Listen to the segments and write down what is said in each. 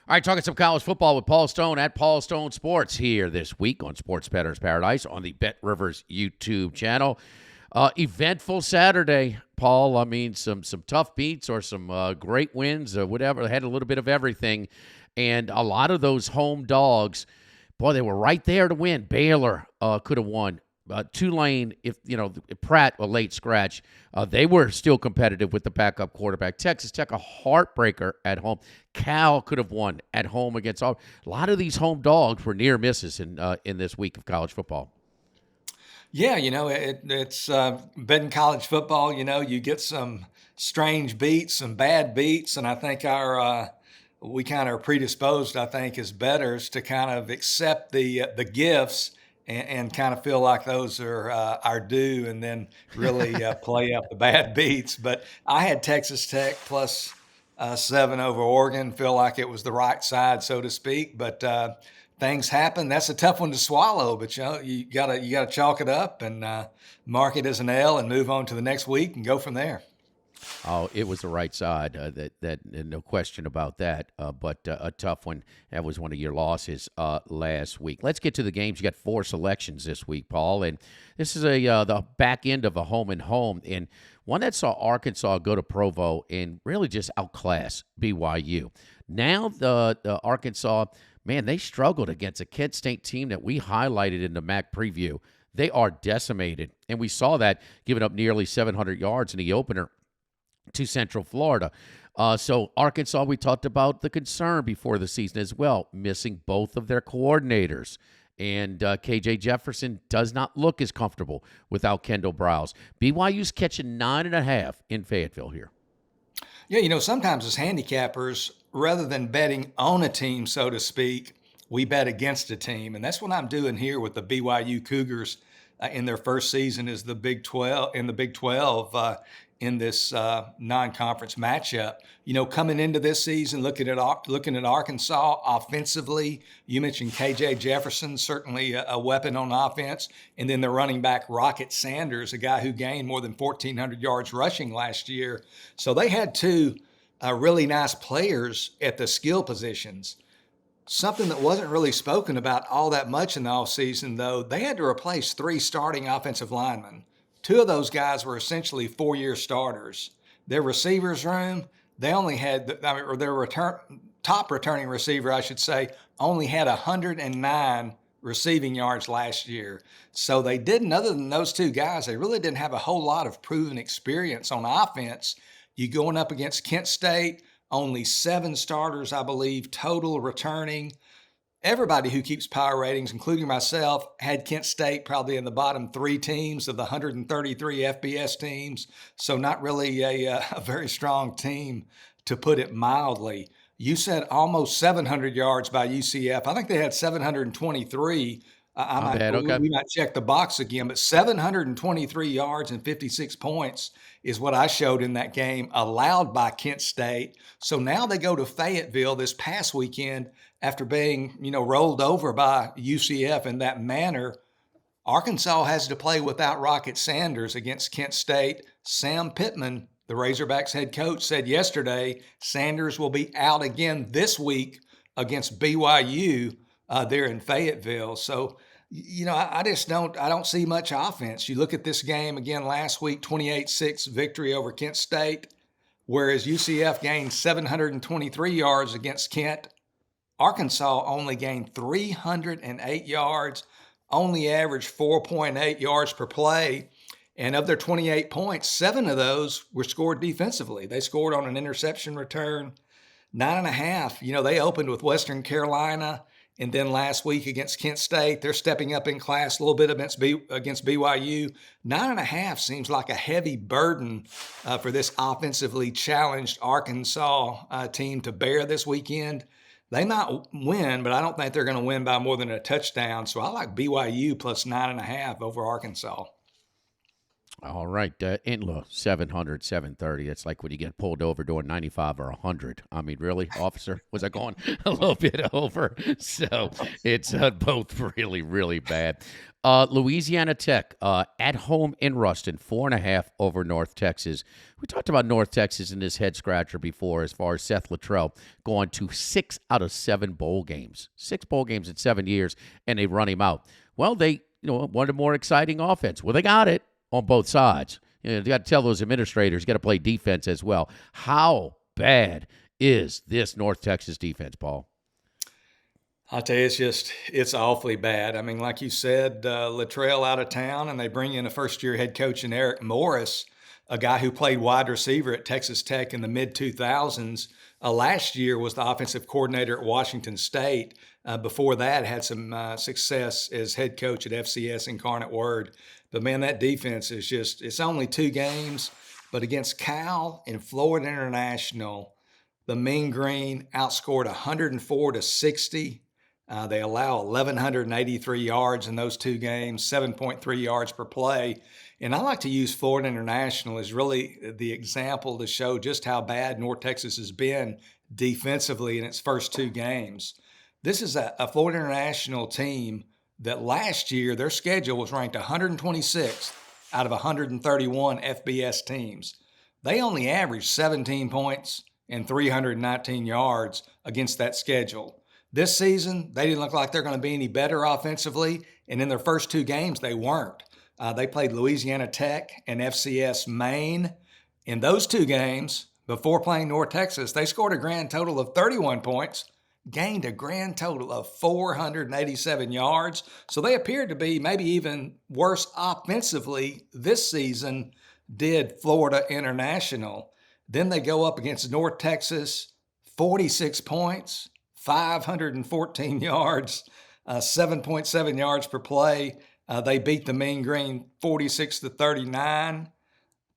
All right, talking some college football with Paul Stone at Paul Stone Sports here this week on Sports Bettor's Paradise on the BetRivers YouTube channel. Eventful Saturday, Paul. I mean, some tough beats or some great wins or whatever. They had a little bit of everything, and a lot of those home dogs, boy, they were right there to win. Baylor could have won. Tulane, if Pratt a late scratch, they were still competitive with the backup quarterback. Texas Tech a heartbreaker at home. Cal could have won at home against all. A lot of these home dogs were near misses in this week of college football. Yeah, it's been college football. You get some strange beats, some bad beats, and I think we kind of are predisposed, I think, as bettors to kind of accept the gifts and kind of feel like those are our due, and then really play up the bad beats. But I had Texas Tech plus 7 over Oregon. Feel like it was the right side, so to speak. But things happen. That's a tough one to swallow. But you gotta chalk it up and mark it as an L and move on to the next week and go from there. Oh, it was the right side. That no question about that. But a tough one. That was one of your losses last week. Let's get to the games. You got 4 selections this week, Paul, and this is the back end of a home and home, and one that saw Arkansas go to Provo and really just outclass BYU. Now the Arkansas, man, they struggled against a Kent State team that we highlighted in the MAC preview. They are decimated, and we saw that giving up nearly 700 yards in the opener to Central Florida. So Arkansas, we talked about the concern before the season as well, missing both of their coordinators. And KJ Jefferson does not look as comfortable without Kendall Browse. BYU's catching 9.5 in Fayetteville here. Yeah, sometimes as handicappers, rather than betting on a team, so to speak, we bet against a team. And that's what I'm doing here with the BYU Cougars in their first season as the Big 12 in this non-conference matchup. Coming into this season, looking at Arkansas offensively, you mentioned KJ Jefferson, certainly a weapon on offense, and then the running back Rocket Sanders, a guy who gained more than 1,400 yards rushing last year. So they had 2 really nice players at the skill positions. Something that wasn't really spoken about all that much in the offseason, though, they had to replace 3 starting offensive linemen. 2 of those guys were essentially 4-year starters. Their receivers room, they only had, their top returning receiver, I should say, only had 109 receiving yards last year. So they didn't, other than those 2 guys, they really didn't have a whole lot of proven experience on offense. You going up against Kent State, only 7 starters, I believe, total returning. Everybody who keeps power ratings, including myself, had Kent State probably in the bottom 3 teams of the 133 FBS teams. So not really a very strong team, to put it mildly. You said almost 700 yards by UCF. I think they had 723. We might check the box again, but 723 yards and 56 points is what I showed in that game allowed by Kent State. So now they go to Fayetteville this past weekend after being, rolled over by UCF in that manner. Arkansas has to play without Rocket Sanders against Kent State. Sam Pittman, the Razorbacks head coach, said yesterday Sanders will be out again this week against BYU there in Fayetteville. So, I don't see much offense. You look at this game again last week, 28-6 victory over Kent State, whereas UCF gained 723 yards against Kent. Arkansas only gained 308 yards, only averaged 4.8 yards per play. And of their 28 points, 7 of those were scored defensively. They scored on an interception return, 9.5. They opened with Western Carolina, and then last week against Kent State, they're stepping up in class a little bit against BYU. 9.5 seems like a heavy burden for this offensively challenged Arkansas team to bear this weekend. They might win, but I don't think they're going to win by more than a touchdown. So I like BYU plus 9.5 over Arkansas. All right, Intla, 700, 730. That's like when you get pulled over doing 95 or 100. I mean, really, officer? Was I going a little bit over? So it's both really, really bad. Louisiana Tech at home in Ruston, 4.5 over North Texas. We talked about North Texas in this head scratcher before as far as Seth Luttrell going to 6 out of 7 bowl games. 6 bowl games in 7 years, and they run him out. Well, they wanted a more exciting offense. Well, they got it on both sides. You got to tell those administrators, you got to play defense as well. How bad is this North Texas defense, Paul? I'll tell you, it's awfully bad. I mean, like you said, Luttrell out of town, and they bring in a first-year head coach in Eric Morris, a guy who played wide receiver at Texas Tech in the mid-2000s. Last year was the offensive coordinator at Washington State. Before that, had some success as head coach at FCS Incarnate Word. But man, that defense is it's only 2 games, but against Cal and Florida International, the Mean Green outscored 104-60. They allow 1,183 yards in those 2 games, 7.3 yards per play. And I like to use Florida International as really the example to show just how bad North Texas has been defensively in its first 2 games. This is a Florida International team that last year their schedule was ranked 126th out of 131 FBS teams. They only averaged 17 points and 319 yards against that schedule. This season, they didn't look like they're going to be any better offensively, and in their first 2 games, they weren't. They played Louisiana Tech and FCS Maine. In those 2 games, before playing North Texas, they scored a grand total of 31 points, gained a grand total of 487 yards. So they appeared to be maybe even worse offensively this season did Florida International. Then they go up against North Texas, 46 points, 514 yards, 7.7 yards per play. They beat the Mean Green 46-39.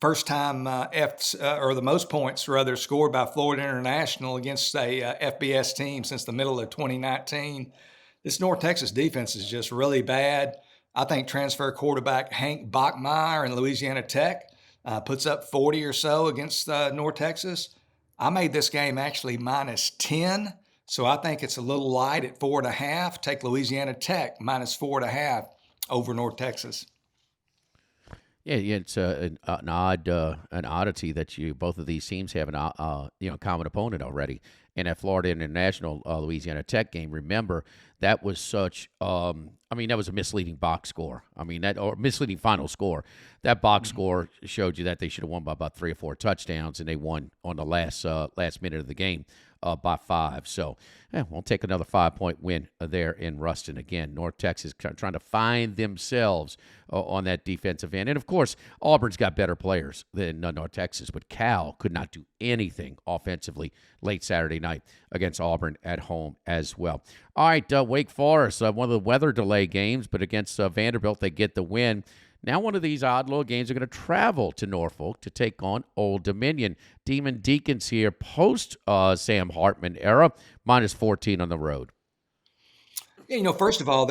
First time or the most points rather scored by Florida International against a FBS team since the middle of 2019. This North Texas defense is just really bad. I think transfer quarterback Hank Bachmeier in Louisiana Tech puts up 40 or so against North Texas. I made this game actually -10, so I think it's a little light at 4.5. Take Louisiana Tech -4.5 over North Texas. Yeah, it's an oddity that both of these teams have a common opponent already. And that Florida International Louisiana Tech game, remember that was such that was a misleading box score. Or misleading final score. That box score showed you that they should have won by about 3 or 4 touchdowns, and they won on the last minute of the game by 5. So we'll take another 5-point win there in Ruston again. North Texas trying to find themselves on that defensive end. And, of course, Auburn's got better players than North Texas, but Cal could not do anything offensively late Saturday night against Auburn at home as well. All right, Wake Forest, one of the weather delay games, but against Vanderbilt, they get the win. Now one of these odd little games are going to travel to Norfolk to take on Old Dominion. Demon Deacons here post Sam Hartman era, -14 on the road. Yeah, first of all,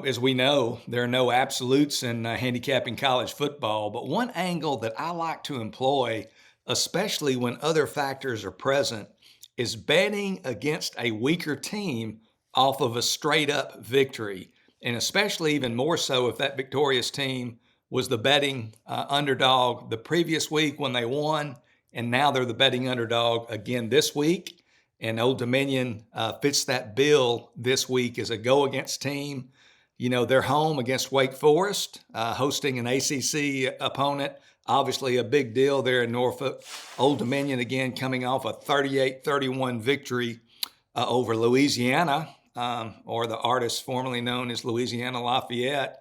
as we know, there are no absolutes in handicapping college football. But one angle that I like to employ, especially when other factors are present, is betting against a weaker team off of a straight-up victory. And especially even more so if that victorious team was the betting underdog the previous week when they won, and now they're the betting underdog again this week. And Old Dominion fits that bill this week as a go-against team. They're home against Wake Forest, hosting an ACC opponent. Obviously a big deal there in Norfolk. Old Dominion, again, coming off a 38-31 victory over Louisiana, or the artist formerly known as Louisiana Lafayette.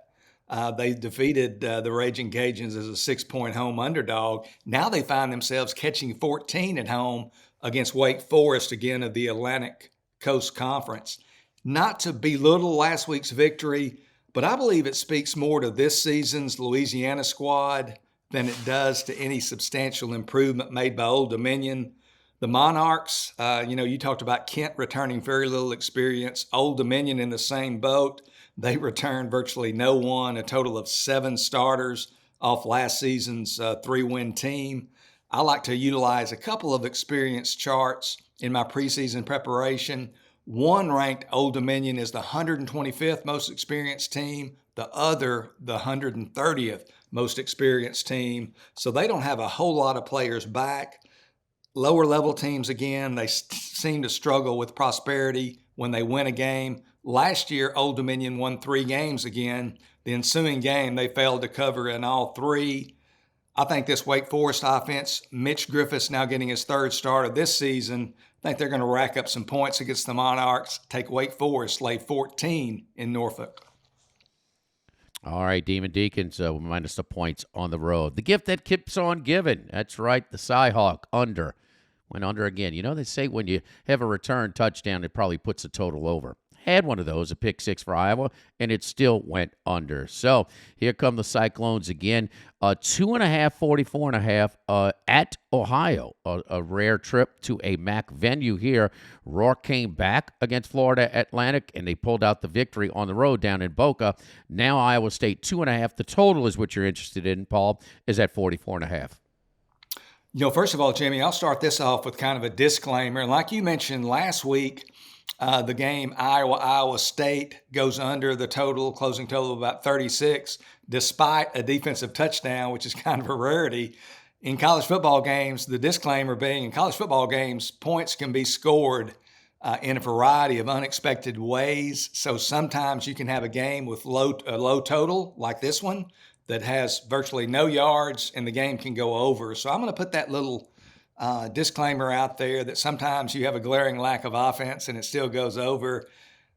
They defeated the Raging Cajuns as a 6-point home underdog. Now they find themselves catching 14 at home against Wake Forest, again, of the Atlantic Coast Conference. Not to belittle last week's victory, but I believe it speaks more to this season's Louisiana squad than it does to any substantial improvement made by Old Dominion. The Monarchs, you talked about Kent returning very little experience. Old Dominion in the same boat. They returned virtually no one, a total of 7 starters off last season's 3-win team. I like to utilize a couple of experience charts in my preseason preparation. One ranked Old Dominion as the 125th most experienced team, the other the 130th most experienced team. So they don't have a whole lot of players back. Lower level teams, again, they seem to struggle with prosperity when they win a game. Last year, Old Dominion won 3 games again. The ensuing game, they failed to cover in all 3. I think this Wake Forest offense, Mitch Griffith's now getting his 3rd start of this season. I think they're going to rack up some points against the Monarchs, take Wake Forest, lay 14 in Norfolk. All right, Demon Deacons, minus the points on the road. The gift that keeps on giving. That's right, the Cyhawk under. Went under again. You know, they say when you have a return touchdown, it probably puts the total over. Had one of those, a pick 6 for Iowa, and it still went under. So here come the Cyclones again. 2.5, 44.5 at Ohio. A rare trip to a MAC venue here. Rourke came back against Florida Atlantic, and they pulled out the victory on the road down in Boca. Now Iowa State 2.5. The total is what you're interested in, Paul, is at 44.5. First of all, Jimmy, I'll start this off with kind of a disclaimer. And like you mentioned last week, the game Iowa State goes under the closing total of about 36, despite a defensive touchdown, which is kind of a rarity. In college football games, the disclaimer being in college football games, points can be scored in a variety of unexpected ways. So sometimes you can have a game with a low total like this one that has virtually no yards and the game can go over. So I'm going to put that little disclaimer out there that sometimes you have a glaring lack of offense and it still goes over.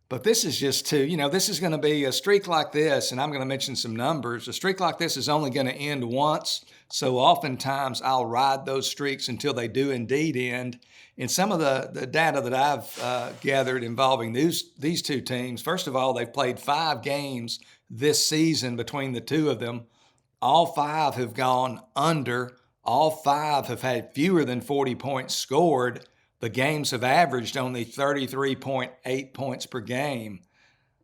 But this is just this is going to be a streak like this, and I'm going to mention some numbers. A streak like this is only going to end once. So oftentimes I'll ride those streaks until they do indeed end. In some of the data that I've gathered involving these two teams, first of all, they've played 5 games this season between the two of them. All 5 have gone under. All 5 have had fewer than 40 points scored. The games have averaged only 33.8 points per game.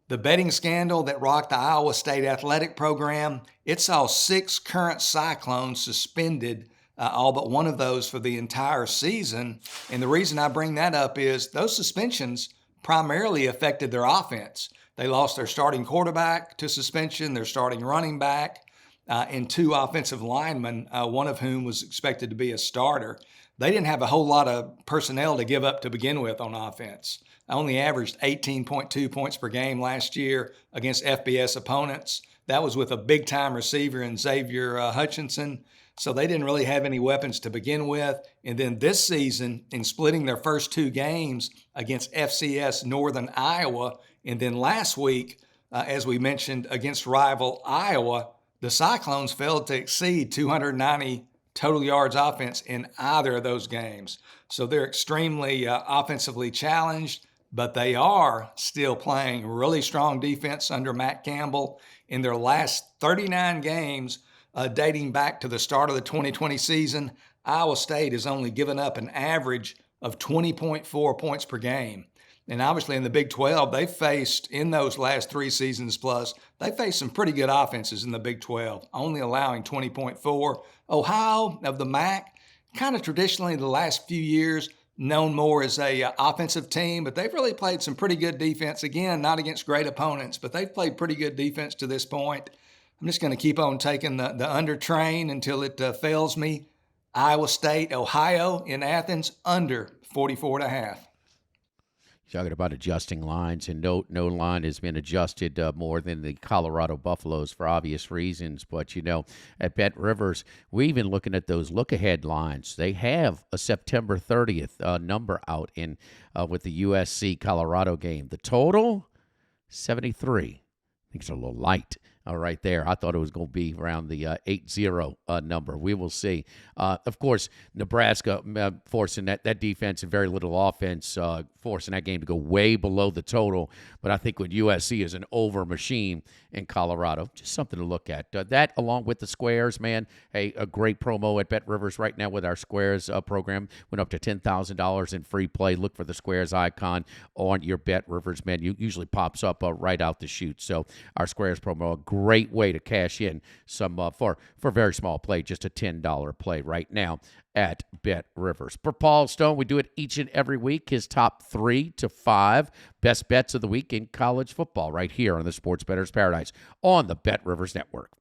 The betting scandal that rocked the Iowa State athletic program, it saw 6 current Cyclones suspended, all but one of those for the entire season. And the reason I bring that up is those suspensions primarily affected their offense. They lost their starting quarterback to suspension, their starting running back, and 2 offensive linemen, one of whom was expected to be a starter. They didn't have a whole lot of personnel to give up to begin with on offense. Only averaged 18.2 points per game last year against FBS opponents. That was with a big-time receiver in Xavier Hutchinson. So they didn't really have any weapons to begin with. And then this season, in splitting their first 2 games against FCS Northern Iowa, and then last week, as we mentioned, against rival Iowa, the Cyclones failed to exceed 290 total yards offense in either of those games. So they're extremely offensively challenged, but they are still playing really strong defense under Matt Campbell. In their last 39 games, dating back to the start of the 2020 season, Iowa State has only given up an average of 20.4 points per game. And obviously in the Big 12, they faced, in those last 3 seasons plus, they faced some pretty good offenses in the Big 12, only allowing 20.4. Ohio, of the MAC, kind of traditionally the last few years, known more as a offensive team, but they've really played some pretty good defense. Again, not against great opponents, but they've played pretty good defense to this point. I'm just going to keep on taking the under train until it fails me. Iowa State, Ohio in Athens, under 44.5. Talking about adjusting lines, and no line has been adjusted more than the Colorado Buffaloes for obvious reasons. But, at BetRivers, we're even looking at those look-ahead lines. They have a September 30th number out in with the USC-Colorado game. The total, 73. I think it's a little light. Right there. I thought it was going to be around the 8-0 number. We will see. Of course, Nebraska forcing that defense and very little offense, forcing that game to go way below the total. But I think when USC is an over machine in Colorado, just something to look at. That along with the squares, man. Hey, a great promo at BetRivers right now with our squares program. Went up to $10,000 in free play. Look for the squares icon on your BetRivers menu. Usually pops up right out the chute. So our squares promo, a great way to cash in some for very small play, just a $10 play right now at BetRivers. For Paul Stone, we do it each and every week. His top 3 to 5 best bets of the week in college football right here on the Sports Bettor's Paradise on the BetRivers Network.